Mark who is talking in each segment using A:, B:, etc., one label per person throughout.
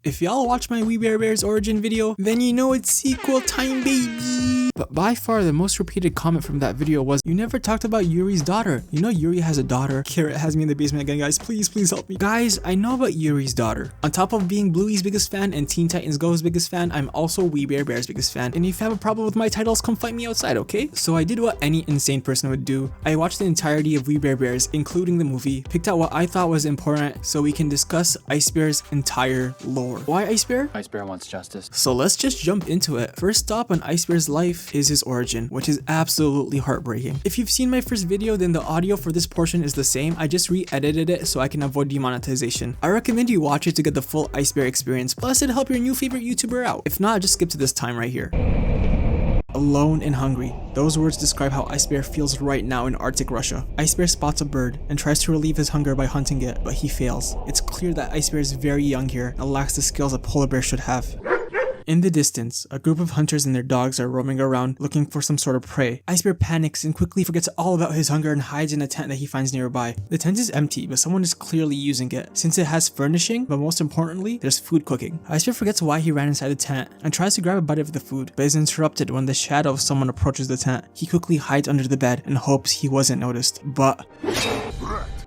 A: If y'all watch my We Bare Bears origin video, then you know it's sequel time, baby! But by far the most repeated comment from that video was, you never talked about Yuri's daughter. You know Yuri has a daughter. Carrot has me in the basement again, guys. Please help me. Guys, I know about Yuri's daughter. On top of being Bluey's biggest fan and Teen Titans Go's biggest fan, I'm also We Bare Bears biggest fan. And if you have a problem with my titles, come fight me outside, okay? So I did what any insane person would do. I watched the entirety of We Bare Bears, including the movie, picked out what I thought was important so we can discuss Ice Bear's entire lore. Why Ice Bear?
B: Ice Bear wants justice.
A: So let's just jump into it. First stop on Ice Bear's life is his origin, which is absolutely heartbreaking. If you've seen my first video, then the audio for this portion is the same. I just re-edited it so I can avoid demonetization. I recommend you watch it to get the full Ice Bear experience, plus it'll help your new favorite YouTuber out. If not, just skip to this time right here. Alone and hungry. Those words describe how Ice Bear feels right now in Arctic Russia. Ice Bear spots a bird and tries to relieve his hunger by hunting it, but he fails. It's clear that Ice Bear is very young here and lacks the skills a polar bear should have. In the distance, a group of hunters and their dogs are roaming around looking for some sort of prey. Ice Bear panics and quickly forgets all about his hunger and hides in a tent that he finds nearby. The tent is empty, but someone is clearly using it, since it has furnishing, but most importantly, there's food cooking. Ice Bear forgets why he ran inside the tent and tries to grab a bite of the food, but is interrupted when the shadow of someone approaches the tent. He quickly hides under the bed and hopes he wasn't noticed, but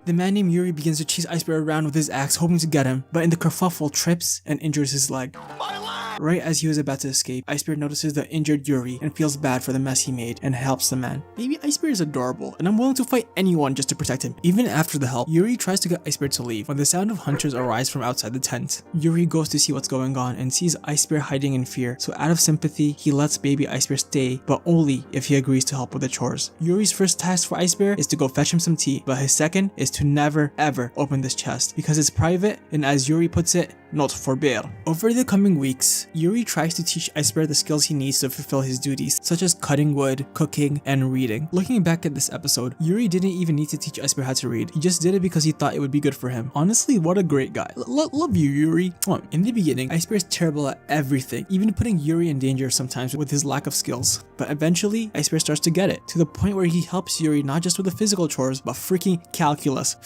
A: the man named Yuri begins to chase Ice Bear around with his axe, hoping to get him, but in the kerfuffle trips and injures his leg. Right as he was about to escape, Ice Bear notices the injured Yuri and feels bad for the mess he made and helps the man. Baby Ice Bear is adorable, and I'm willing to fight anyone just to protect him. Even after the help, Yuri tries to get Ice Bear to leave when the sound of hunters arise from outside the tent. Yuri goes to see what's going on and sees Ice Bear hiding in fear, so out of sympathy, he lets baby Ice Bear stay, but only if he agrees to help with the chores. Yuri's first task for Ice Bear is to go fetch him some tea, but his second is to never ever open this chest because it's private and, as Yuri puts it, not for bear. Over the coming weeks, Yuri tries to teach Ice Bear the skills he needs to fulfill his duties, such as cutting wood, cooking, and reading. Looking back at this episode, Yuri didn't even need to teach Ice Bear how to read. He just did it because he thought it would be good for him. Honestly, what a great guy. Love you, Yuri. In the beginning, Ice Bear is terrible at everything, even putting Yuri in danger sometimes with his lack of skills. But eventually, Ice Bear starts to get it, to the point where he helps Yuri not just with the physical chores, but freaking calculus.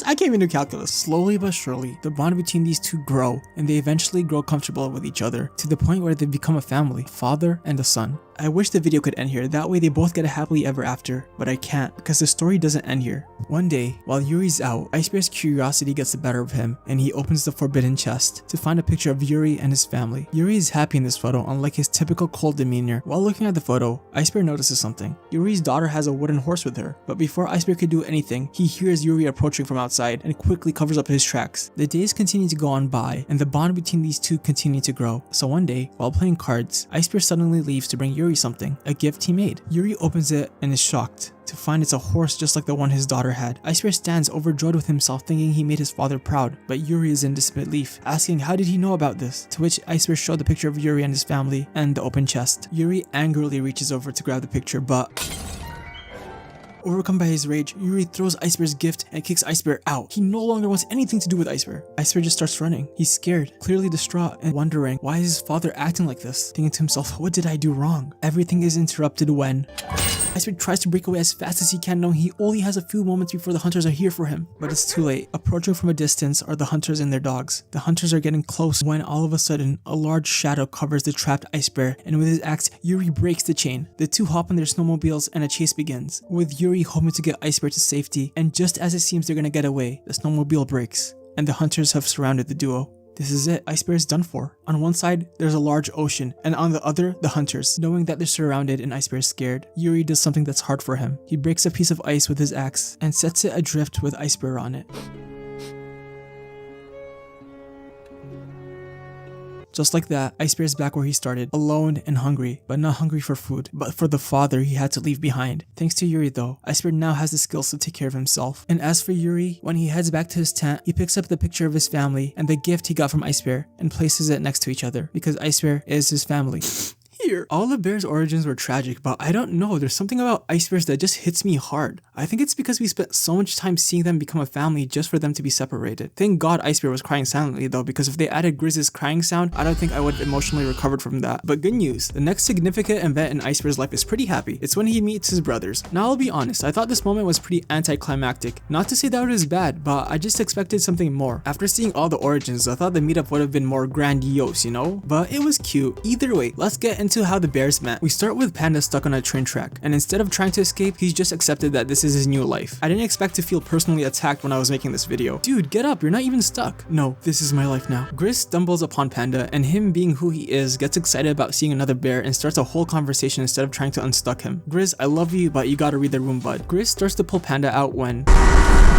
A: I can't even do calculus. Slowly but surely, the bond between these two grow, and they eventually grow comfortable with each other, to the point where they become a family, a father and a son. I wish the video could end here, that way they both get a happily ever after, but I can't because the story doesn't end here. One day, while Yuri's out, Ice Bear's curiosity gets the better of him and he opens the forbidden chest to find a picture of Yuri and his family. Yuri is happy in this photo, unlike his typical cold demeanor. While looking at the photo, Ice Bear notices something. Yuri's daughter has a wooden horse with her, but before Ice Bear could do anything, he hears Yuri approaching from outside and quickly covers up his tracks. The days continue to go on by and the bond between these two continue to grow. So one day, while playing cards, Ice Bear suddenly leaves to bring Yuri something, a gift he made. Yuri opens it and is shocked to find it's a horse just like the one his daughter had. Ice Bear stands overjoyed with himself, thinking he made his father proud, but Yuri is in disbelief, asking how did he know about this, to which Ice Bear showed the picture of Yuri and his family and the open chest. Yuri angrily reaches over to grab the picture, but overcome by his rage, Yuri throws Ice Bear's gift and kicks Ice Bear out. He no longer wants anything to do with Ice Bear. Ice Bear just starts running. He's scared, clearly distraught, and wondering why is his father acting like this, thinking to himself, what did I do wrong? Everything is interrupted when Ice Bear tries to break away as fast as he can, knowing he only has a few moments before the hunters are here for him. But it's too late. Approaching from a distance are the hunters and their dogs. The hunters are getting close when all of a sudden, a large shadow covers the trapped Ice Bear, and with his axe, Yuri breaks the chain. The two hop on their snowmobiles and a chase begins, with Yuri hoping to get Ice Bear to safety, and just as it seems they're gonna get away, the snowmobile breaks, and the hunters have surrounded the duo. This is it. Ice Bear is done for. On one side, there's a large ocean, and on the other, the hunters. Knowing that they're surrounded and Ice Bear is scared, Yuri does something that's hard for him. He breaks a piece of ice with his axe and sets it adrift with Ice Bear on it. Just like that, Ice Bear is back where he started, alone and hungry, but not hungry for food, but for the father he had to leave behind. Thanks to Yuri though, Ice Bear now has the skills to take care of himself. And as for Yuri, when he heads back to his tent, he picks up the picture of his family and the gift he got from Ice Bear and places it next to each other, because Ice Bear is his family. Bear. All the bears' origins were tragic, but I don't know, there's something about ice bears that just hits me hard. I think it's because we spent so much time seeing them become a family just for them to be separated. Thank God Ice Bear was crying silently though, because if they added Grizz's crying sound, I don't think I would have emotionally recovered from that. But good news, the next significant event in Ice Bear's life is pretty happy. It's when he meets his brothers. Now I'll be honest, I thought this moment was pretty anticlimactic. Not to say that it was bad, but I just expected something more. After seeing all the origins, I thought the meetup would have been more grandiose, you know? But it was cute. Either way, let's get into how the bears met. We start with Panda stuck on a train track, and instead of trying to escape, he's just accepted that this is his new life. I didn't expect to feel personally attacked when I was making this video. Dude, get up, you're not even stuck. No, this is my life now. Grizz stumbles upon Panda, and him being who he is, gets excited about seeing another bear and starts a whole conversation instead of trying to unstuck him. Grizz, I love you, but you gotta read the room, bud. Grizz starts to pull Panda out when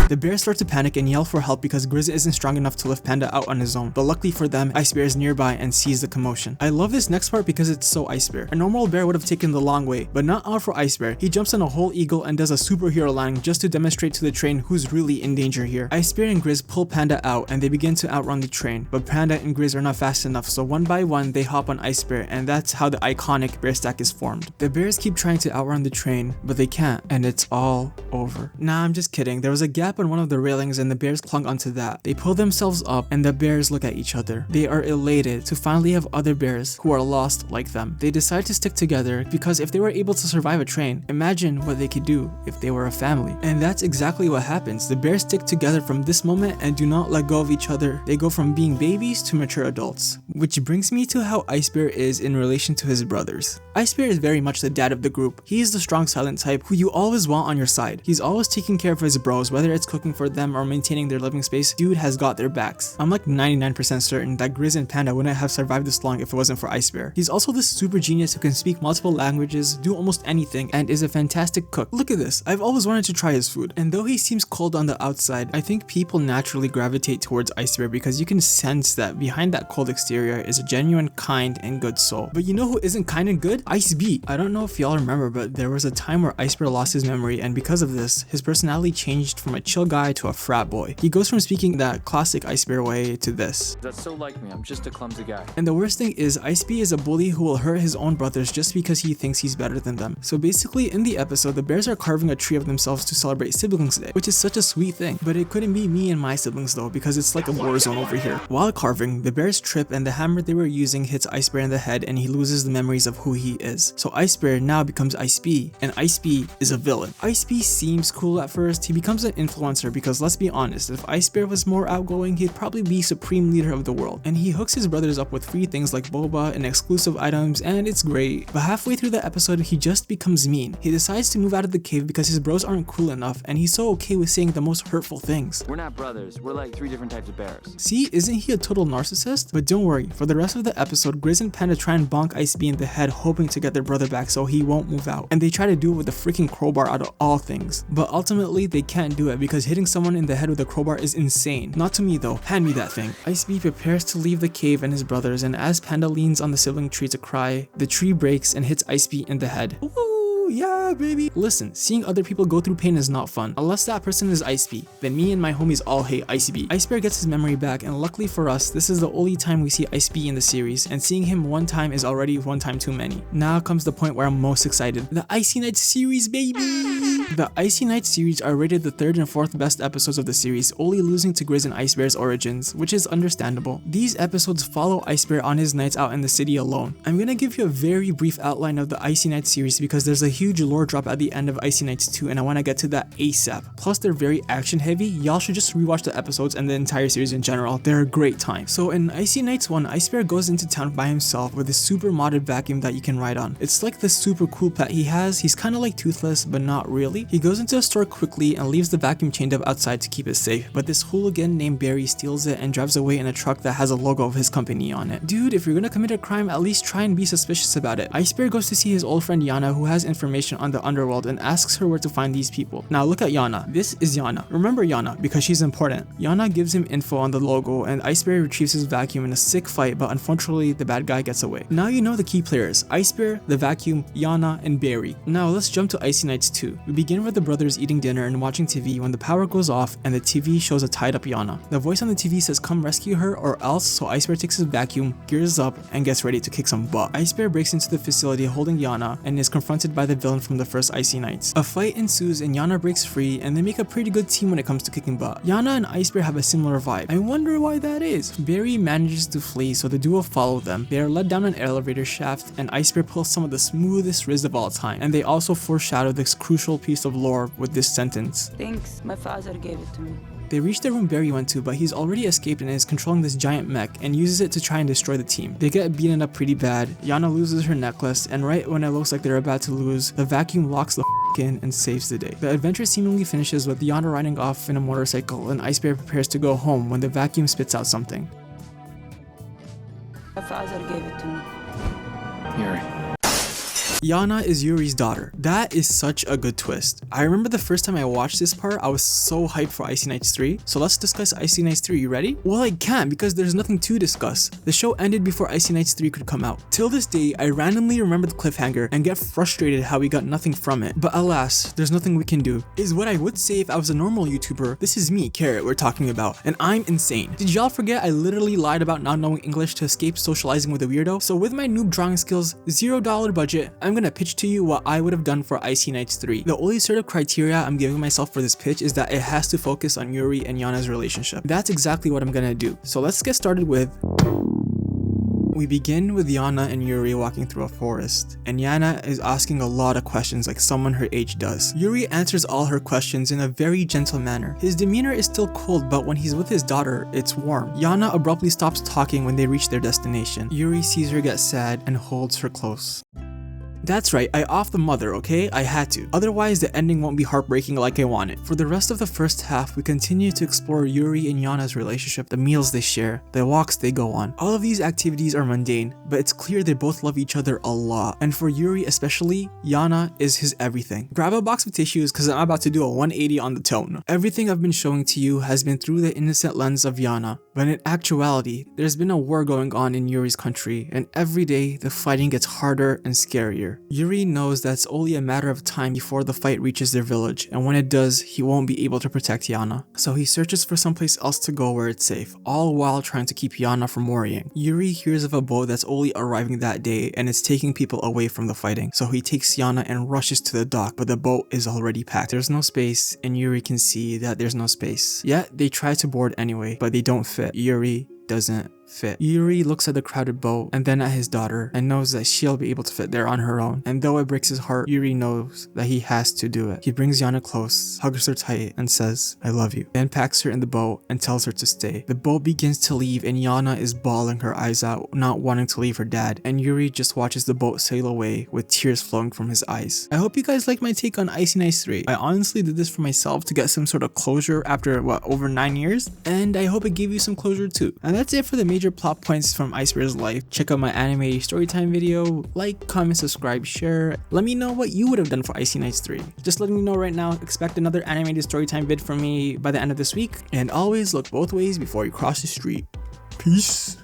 A: the bears start to panic and yell for help because Grizz isn't strong enough to lift Panda out on his own, but luckily for them, Ice Bear is nearby and sees the commotion. I love this next part because it's so Ice Bear. A normal bear would have taken the long way, but not out for Ice Bear. He jumps on a whole eagle and does a superhero landing just to demonstrate to the train who's really in danger here. Ice Bear and Grizz pull Panda out and they begin to outrun the train, but Panda and Grizz are not fast enough, so one by one they hop on Ice Bear, and that's how the iconic bear stack is formed. The bears keep trying to outrun the train, but they can't, and it's all over. Nah, I'm just kidding. There was a gap on one of the railings and the bears clung onto that. They pull themselves up and the bears look at each other. They are elated to finally have other bears who are lost like them. They decide to stick together because if they were able to survive a train, imagine what they could do if they were a family. And that's exactly what happens. The bears stick together from this moment and do not let go of each other. They go from being babies to mature adults. Which brings me to how Ice Bear is in relation to his brothers. Ice Bear is very much the dad of the group. He is the strong silent type who you always want on your side. He's always taking care of his bros, whether it's cooking for them or maintaining their living space. Dude has got their backs. I'm like 99% certain that Grizz and Panda wouldn't have survived this long if it wasn't for Ice Bear. He's also this super genius who can speak multiple languages, do almost anything, and is a fantastic cook. Look at this. I've always wanted to try his food. And though he seems cold on the outside, I think people naturally gravitate towards Ice Bear because you can sense that behind that cold exterior is a genuine, kind, and good soul. But you know who isn't kind and good? Ice B. I don't know if y'all remember, but there was a time where Ice Bear lost his memory, and because of this, his personality changed from a chill guy to a frat boy. He goes from speaking that classic Ice Bear way to this.
B: That's so like me, I'm just a clumsy guy.
A: And the worst thing is, Ice B is a bully who will hurt his own brothers just because he thinks he's better than them. So basically, in the episode, the bears are carving a tree of themselves to celebrate Siblings Day, which is such a sweet thing. But it couldn't be me and my siblings though, because it's like a war zone over here. While carving, the bears trip and the hammer they were using hits Ice Bear in the head and he loses the memories of who he is. So Ice Bear now becomes Ice B, and Ice B is a villain. Ice B seems cool at first. He becomes an influencer because let's be honest, if Ice Bear was more outgoing, he'd probably be supreme leader of the world. And he hooks his brothers up with free things like boba and exclusive items, and it's great. But halfway through the episode, he just becomes mean. He decides to move out of the cave because his bros aren't cool enough, and he's so okay with saying the most hurtful things.
B: We're not brothers, we're like 3 different types of bears.
A: See, isn't he a total narcissist? But don't worry, for the rest of the episode, Grizz and Panda try and bonk Ice B in the head, hoping to get their brother back so he won't move out. And they try to do it with a freaking crowbar out of all things. But ultimately, they can't do it because hitting someone in the head with a crowbar is insane. Not to me though, hand me that thing. Ice B prepares to leave the cave and his brothers, and as Panda leans on the sibling tree to cry, the tree breaks and hits Ice B in the head. Ooh, yeah, baby. Listen, seeing other people go through pain is not fun. Unless that person is Ice B, then me and my homies all hate Ice B. Ice Bear gets his memory back, and luckily for us, this is the only time we see Ice B in the series, and seeing him one time is already one time too many. Now comes the point where I'm most excited. The Icy Nights series, baby! The Icy Nights series are rated the 3rd and 4th best episodes of the series, only losing to Grizz and Ice Bear's origins, which is understandable. These episodes follow Ice Bear on his nights out in the city alone. I'm gonna give you a very brief outline of the Icy Nights series because there's a huge lore drop at the end of Icy Nights 2 and I want to get to that ASAP. Plus they're very action heavy. Y'all should just rewatch the episodes and the entire series in general. They're a great time. So in Icy Nights 1, Ice Bear goes into town by himself with a super modded vacuum that you can ride on. It's like this super cool pet he has. He's kind of like Toothless, but not really. He goes into a store quickly and leaves the vacuum chained up outside to keep it safe, but this hooligan named Barry steals it and drives away in a truck that has a logo of his company on it. Dude, if you're gonna commit a crime, at least try and be suspicious about it. Ice Bear goes to see his old friend Yana, who has information on the underworld, and asks her where to find these people. Now look at Yana. This is Yana. Remember Yana because she's important. Yana gives him info on the logo and Ice Bear retrieves his vacuum in a sick fight, but unfortunately the bad guy gets away. Now you know the key players: Ice Bear, the vacuum, Yana, and Barry. Now let's jump to Icy Nights 2. We begin begin with the brothers eating dinner and watching TV when the power goes off and the TV shows a tied up Yana. The voice on the TV says come rescue her or else, so Ice Bear takes his vacuum, gears up, and gets ready to kick some butt. Ice Bear breaks into the facility holding Yana and is confronted by the villain from the first Icy Nights. A fight ensues and Yana breaks free and they make a pretty good team when it comes to kicking butt. Yana and Ice Bear have a similar vibe. I wonder why that is. Barry manages to flee so the duo follow them. They are led down an elevator shaft and Ice Bear pulls some of the smoothest Riz of all time. And they also foreshadow this crucial piece of lore with this sentence.
C: Thanks, my father gave it to me.
A: They reach the room Barry went to, but he's already escaped and is controlling this giant mech and uses it to try and destroy the team. They get beaten up pretty bad. Yana loses her necklace, and right when it looks like they're about to lose, the vacuum locks the in and saves the day. The adventure seemingly finishes with Yana riding off in a motorcycle and Ice Bear prepares to go home when the vacuum spits out something.
C: My father gave it to me.
B: Yuri.
A: Yana is Yuri's daughter. That is such a good twist. I remember the first time I watched this part, I was so hyped for Icy Nights 3. So let's discuss Icy Nights 3. You ready? Well, I can't because there's nothing to discuss. The show ended before Icy Nights 3 could come out. Till this day, I randomly remember the cliffhanger and get frustrated how we got nothing from it. But alas, there's nothing we can do. Is what I would say if I was a normal YouTuber. This is me, Carrot, we're talking about, and I'm insane. Did y'all forget I literally lied about not knowing English to escape socializing with a weirdo? So with my noob drawing skills, $0 budget, I'm gonna pitch to you what I would have done for Icy Nights 3. The only sort of criteria I'm giving myself for this pitch is that it has to focus on Yuri and Yana's relationship. That's exactly what I'm gonna do. So let's get started with... We begin with Yana and Yuri walking through a forest, and Yana is asking a lot of questions like someone her age does. Yuri answers all her questions in a very gentle manner. His demeanor is still cold, but when he's with his daughter, it's warm. Yana abruptly stops talking when they reach their destination. Yuri sees her get sad and holds her close. That's right, I offed the mother, okay? I had to. Otherwise, the ending won't be heartbreaking like I wanted. For the rest of the first half, we continue to explore Yuri and Yana's relationship, the meals they share, the walks they go on. All of these activities are mundane, but it's clear they both love each other a lot. And for Yuri especially, Yana is his everything. Grab a box of tissues because I'm about to do a 180 on the tone. Everything I've been showing to you has been through the innocent lens of Yana, but in actuality, there's been a war going on in Yuri's country, and every day the fighting gets harder and scarier. Yuri knows that it's only a matter of time before the fight reaches their village, and when it does, he won't be able to protect Yana. So he searches for someplace else to go where it's safe, all while trying to keep Yana from worrying. Yuri hears of a boat that's only arriving that day and it's taking people away from the fighting, so he takes Yana and rushes to the dock, but the boat is already packed. There's no space, and Yuri can see that there's no space. Yet, they try to board anyway, but they don't fit. Yuri doesn't fit. Yuri looks at the crowded boat and then at his daughter and knows that she'll be able to fit there on her own. And though it breaks his heart, Yuri knows that he has to do it. He brings Yana close, hugs her tight, and says, "I love you." Then packs her in the boat and tells her to stay. The boat begins to leave and Yana is bawling her eyes out, not wanting to leave her dad. And Yuri just watches the boat sail away with tears flowing from his eyes. I hope you guys like my take on Icy Nights 3. I honestly did this for myself to get some sort of closure after, over 9 years? And I hope it gave you some closure too. And that's it for the major plot points from Ice Bear's life. Check out my anime storytime video. Like, comment, subscribe, share. Let me know what you would have done for Icy Nights 3. Just letting you know right now, expect another animated storytime vid from me by the end of this week. And always look both ways before you cross the street. Peace.